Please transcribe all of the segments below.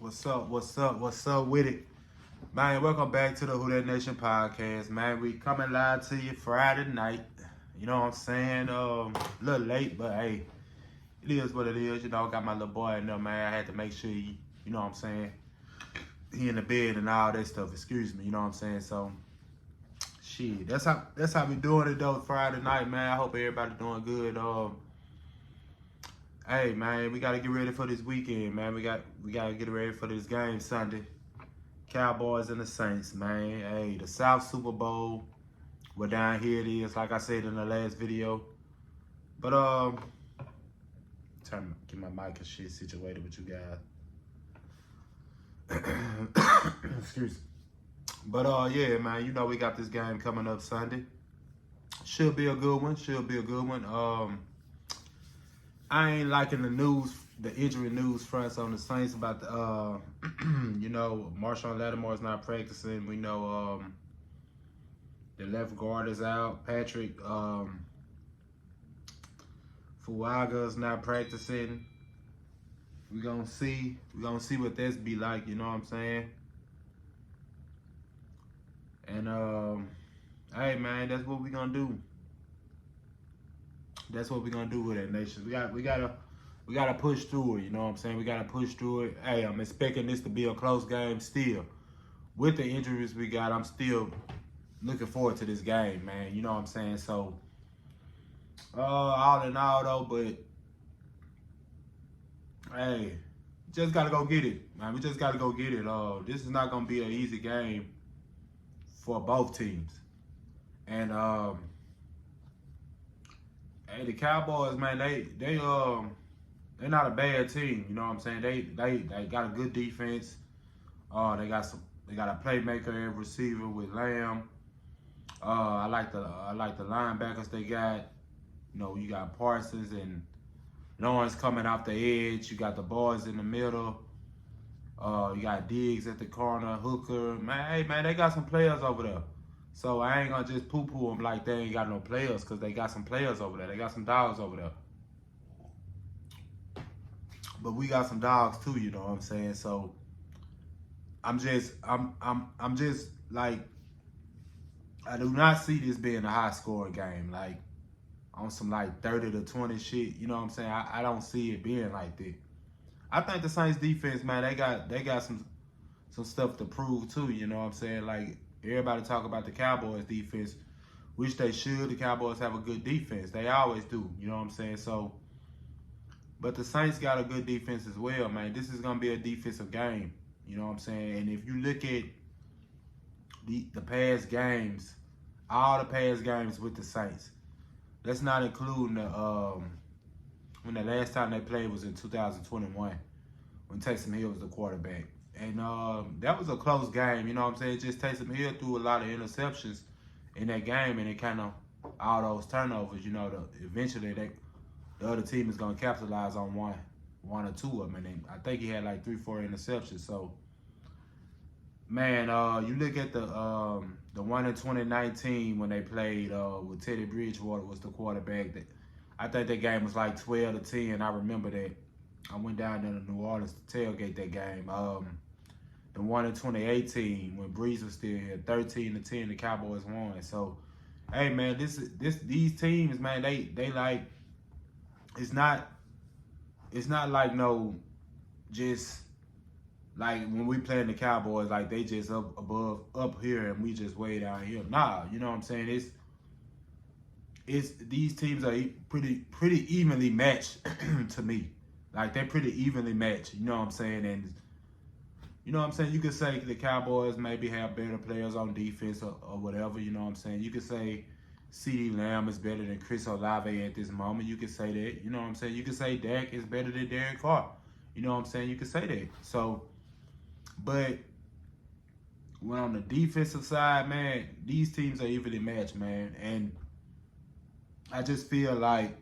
What's up? What's up? What's up with it? Man, welcome back to the Who That Nation podcast. Man, we coming live to you Friday night. You know what I'm saying? A little late, but hey, it is what it is. You know, got my little boy in there, man. I had to make sure you know what I'm saying? He in the bed and all that stuff. Excuse me, you know what I'm saying? So, shit, that's how we doing it though. Friday night, man. I hope everybody doing good. Hey man, we gotta get ready for this weekend, man. We gotta get ready for this game Sunday. Cowboys and the Saints, man. Hey, the South Super Bowl. Well, down here it is, like I said in the last video. But get my mic and shit situated with you guys. Excuse me. But yeah, man, you know we got this game coming up Sunday. Should be a good one. I ain't liking the injury news fronts on the Saints about the, you know, Marshawn Lattimore's not practicing. We know the left guard is out. Patrick Fuaga's not practicing. We're gonna see what this be like. You know what I'm saying? And hey man, that's what we're gonna do. That's what we're gonna do with that nation. We gotta push through it, you know what I'm saying? We gotta push through it. Hey, I'm expecting this to be a close game still. With the injuries we got, I'm still looking forward to this game, man. You know what I'm saying? So all in all though, but hey, just gotta go get it, man. We just gotta go get it. This is not gonna be an easy game for both teams. And hey, the Cowboys, man, they're not a bad team. You know what I'm saying? They got a good defense. They got a playmaker and receiver with Lamb. I like the linebackers they got. You know, you got Parsons and Lawrence coming off the edge. You got the boys in the middle. You got Diggs at the corner, Hooker. Man, hey man, they got some players over there. So I ain't gonna just poo-poo them like they ain't got no players, because they got some players over there. They got some dogs over there. But we got some dogs too, you know what I'm saying? So I'm just like, I do not see this being a high scoring game, like on some like 30 to 20 shit, you know what I'm saying? I don't see it being like that. I think the Saints defense, man, they got some stuff to prove too, you know what I'm saying? Like, everybody talk about the Cowboys defense, which they should. The Cowboys have a good defense. They always do, you know what I'm saying? So, but the Saints got a good defense as well, man. This is going to be a defensive game, you know what I'm saying? And if you look at the past games, all the past games with the Saints, that's not including when the last time they played was in 2021, when Taysom Hill was the quarterback. And that was a close game, you know what I'm saying? Just Taysom Hill threw a lot of interceptions in that game, and it kind of, all those turnovers, you know, eventually the other team is going to capitalize on one or two of them. And I think he had like 3-4 interceptions. So, man, you look at the one in 2019 when they played with Teddy Bridgewater was the quarterback. I think that game was like 12-10. I remember that. I went down there to New Orleans to tailgate that game. The one in 2018 when Breeze was still here, 13-10, the Cowboys won. So, hey man, these teams, man, they like, it's not like no, just like when we playing the Cowboys, like they just up here and we just way down here. Nah, you know what I'm saying? It's these teams are pretty evenly matched to me. Like, they're pretty evenly matched, you know what I'm saying? And you know what I'm saying? You could say the Cowboys maybe have better players on defense or whatever, you know what I'm saying? You could say CeeDee Lamb is better than Chris Olave at this moment. You could say that, you know what I'm saying? You could say Dak is better than Derek Carr. You know what I'm saying? You could say that. So, but when on the defensive side, man, these teams are evenly matched, man. And I just feel like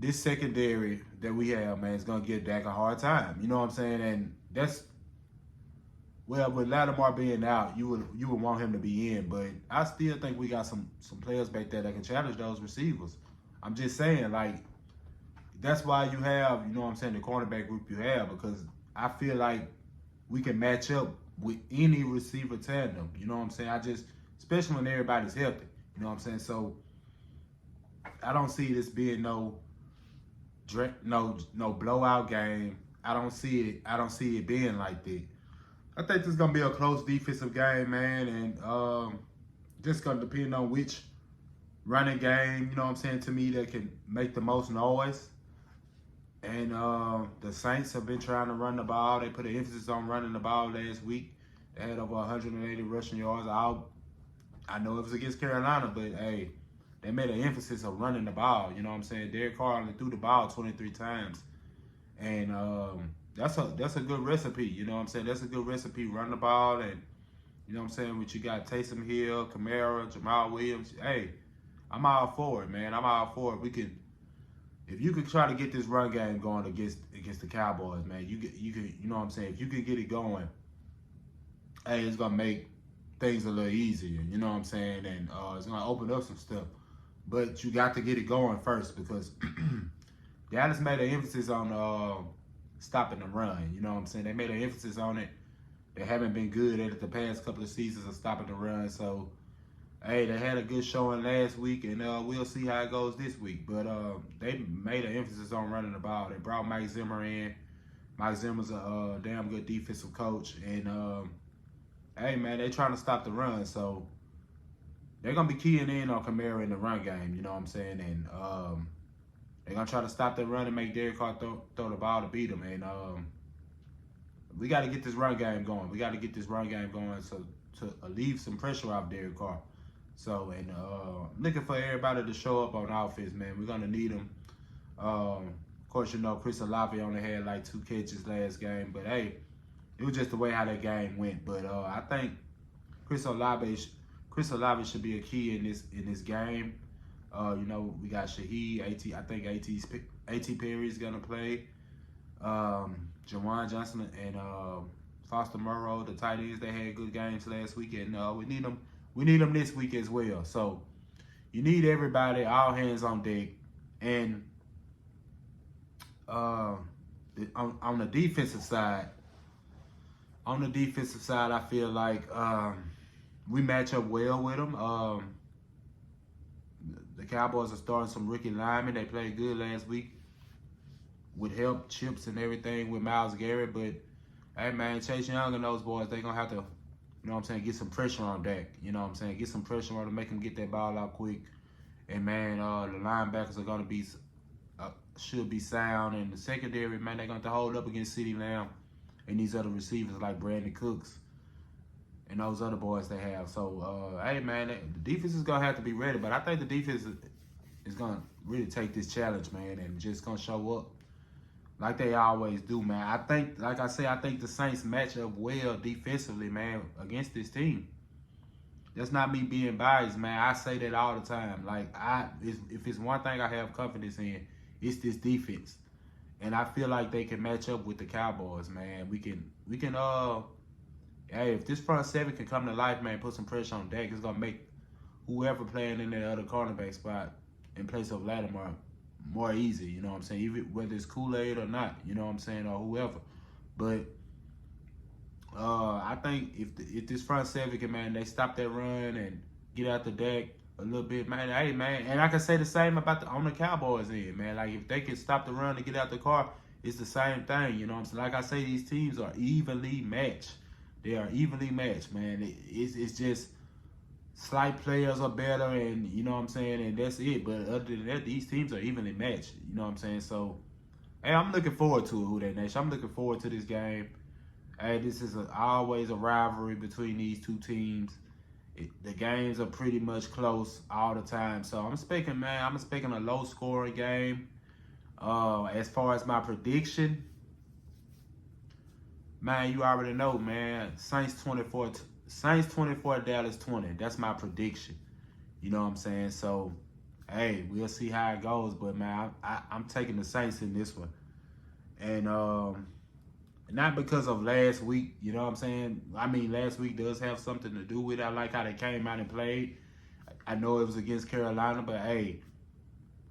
this secondary that we have, man, is going to give Dak a hard time. You know what I'm saying? And that's, well, with Lattimore being out, you would want him to be in. But I still think we got some players back there that can challenge those receivers. I'm just saying, like, that's why you have, you know what I'm saying, the cornerback group you have, because I feel like we can match up with any receiver tandem. You know what I'm saying? Especially when everybody's healthy. You know what I'm saying? So I don't see this being no blowout game. I don't see it. I don't see it being like that. I think this is gonna be a close defensive game, man, and just gonna depend on which running game. You know what I'm saying? To me, that can make the most noise. And the Saints have been trying to run the ball. They put an emphasis on running the ball last week. They had over 180 rushing yards. I know it was against Carolina, but hey, they made an emphasis of running the ball. You know what I'm saying? Derek Carr only threw the ball 23 times. And that's a good recipe. You know what I'm saying? That's a good recipe. Run the ball, and you know what I'm saying? What you got, Taysom Hill, Kamara, Jamal Williams. Hey, I'm all for it, man. I'm all for it. If you could try to get this run game going against the Cowboys, man, you know what I'm saying? If you could get it going, hey, it's gonna make things a little easier. You know what I'm saying? And it's gonna open up some stuff. But you got to get it going first, because Dallas made an emphasis on stopping the run. You know what I'm saying? They made an emphasis on it. They haven't been good at it the past couple of seasons of stopping the run. So, hey, they had a good showing last week, and we'll see how it goes this week. But they made an emphasis on running the ball. They brought Mike Zimmer in. Mike Zimmer's a damn good defensive coach. And, hey, man, they trying to stop the run. So, they're going to be keying in on Kamara in the run game. You know what I'm saying? And they're going to try to stop the run and make Derek Carr throw the ball to beat them. And we got to get this run game going. We got to get this run game going to alleviate some pressure off Derek Carr. So, and looking for everybody to show up on offense, man. We're going to need them. Of course, you know, Chris Olave only had like 2 catches last game. But, hey, it was just the way how that game went. But I think Chris Olave should be a key in this game. You know, we got Shaheed, I think A.T. Perry is going to play. Jawan Johnson and Foster Moreau, the tight ends, they had good games last week, and we need them. We need them this week as well. So you need everybody, all hands on deck. And on the defensive side, I feel like we match up well with them. The Cowboys are starting some rookie linemen. They played good last week with help, chips, and everything with Myles Garrett. But, hey, man, Chase Young and those boys, they're going to have to, you know what I'm saying, get some pressure on Dak. You know what I'm saying? Get some pressure on to make him get that ball out quick. And, man, the linebackers are going to be, should be sound. And the secondary, man, they're going to have to hold up against CeeDee Lamb and these other receivers like Brandon Cooks and those other boys they have. So, hey, man, the defense is going to have to be ready. But I think the defense is going to really take this challenge, man, and just going to show up like they always do, man. I think, like I say, I think the Saints match up well defensively, man, against this team. That's not me being biased, man. I say that all the time. Like, if it's one thing I have confidence in, it's this defense. And I feel like they can match up with the Cowboys, man. We can, hey, if this front seven can come to life, man, put some pressure on Dak, it's going to make whoever playing in that other cornerback spot in place of Lattimore more easy, you know what I'm saying? Even whether it's Kool-Aid or not, you know what I'm saying, or whoever. But I think if this front seven can, man, they stop that run and get out the deck a little bit, man. Hey, man, and I can say the same about on the Cowboys end, man. Like, if they can stop the run and get out the car, it's the same thing, you know what I'm saying? Like I say, these teams are evenly matched. They are evenly matched, man. It's just slight players are better, and you know what I'm saying, and that's it. But other than that, these teams are evenly matched. You know what I'm saying? So, hey, I'm looking forward to it, Who That Nation. I'm looking forward to this game. Hey, this is always a rivalry between these two teams. The games are pretty much close all the time. So I'm expecting, man, a low-scoring game. As far as my prediction, man, you already know, man. Saints 24, Dallas 20. That's my prediction. You know what I'm saying? So, hey, we'll see how it goes. But, man, I'm taking the Saints in this one. And not because of last week, you know what I'm saying? I mean, last week does have something to do with it. I like how they came out and played. I know it was against Carolina, but, hey,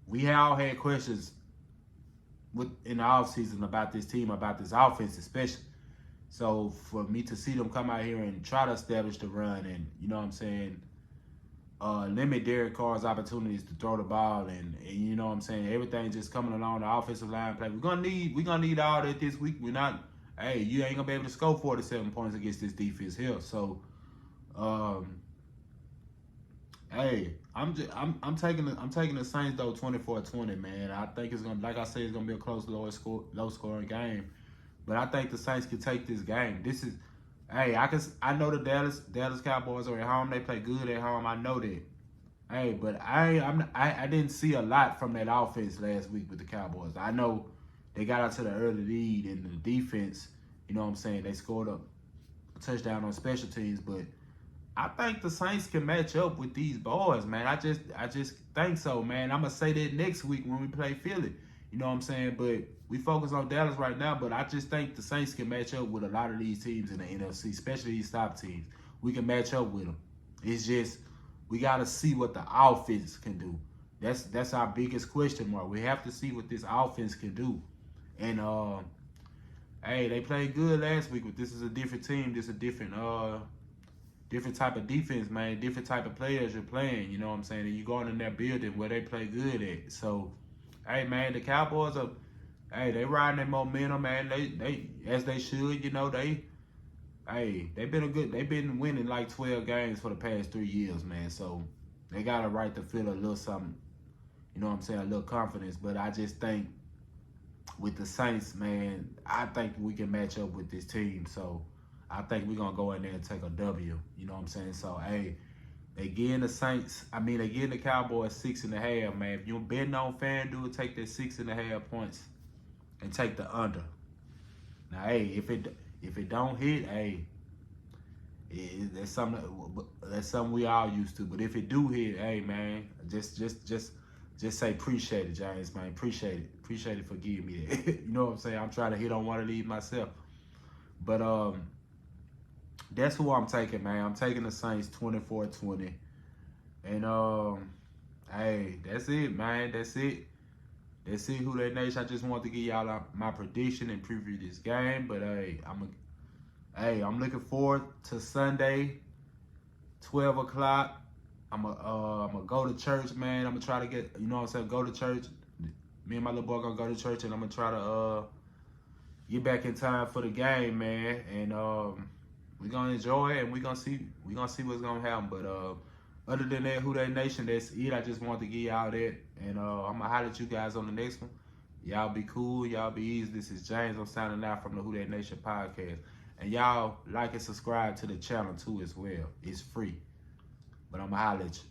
we all had questions in the offseason about this team, about this offense especially. So for me to see them come out here and try to establish the run, and you know what I'm saying, limit Derek Carr's opportunities to throw the ball, and you know what I'm saying, everything just coming along the offensive line play. We're gonna need all that this week. We're not. Hey, you ain't gonna be able to score 47 points against this defense here. So, hey, I'm taking the Saints though 24-20, man. I think it's gonna, like I said, it's gonna be a close, low scoring game. But I think the Saints can take this game. This is, hey, I know the Dallas Cowboys are at home. They play good at home. I know that. Hey, but I didn't see a lot from that offense last week with the Cowboys. I know they got out to the early lead in the defense. You know what I'm saying? They scored a touchdown on special teams, but I think the Saints can match up with these boys, man. I just think so, man. I'm gonna say that next week when we play Philly. You know what I'm saying? But we focus on Dallas right now, but I just think the Saints can match up with a lot of these teams in the NFC, especially these top teams. We can match up with them. It's just we got to see what the offense can do. That's our biggest question mark. We have to see what this offense can do. And hey, they played good last week, but this is a different team. This is a different type of defense, man. Different type of players you're playing. You know what I'm saying? And you going in that building where they play good at. So, hey, man, the Cowboys are, hey, they riding their momentum, man. They as they should. You know, they've been winning like 12 games for the past 3 years, man. So they got a right to feel a little something. You know what I'm saying? A little confidence. But I just think with the Saints, man, I think we can match up with this team. So I think we're going to go in there and take a W. You know what I'm saying? So, hey, they getting the Cowboys 6.5, man. If you're betting on FanDuel, take that 6.5 points and take the under. Now, hey, if it don't hit, hey, that's something we all used to. But if it do hit, hey, man, just say appreciate it, James, man. Appreciate it for giving me that. You know what I'm saying? I'm trying to hit on one of these myself. But that's who I'm taking, man. I'm taking the Saints 24-20. And hey, that's it, man. That's it. That's it, Who That Nation. I just want to give y'all my prediction and preview this game. But hey, I'm looking forward to Sunday, 12 o'clock. I'm gonna go to church, man. I'm gonna try to get, you know what I'm saying, go to church. Me and my little boy gonna go to church, and I'm gonna try to get back in time for the game, man. And we're gonna enjoy it, and we're gonna see what's gonna happen. But other than that, Who That Nation, that's it. I just wanted to give y'all that, and I'm gonna holler at you guys on the next one. Y'all be cool, y'all be easy. This is James. I'm signing out from the Who That Nation podcast. And y'all like and subscribe to the channel too as well. It's free. But I'm going to holler at you.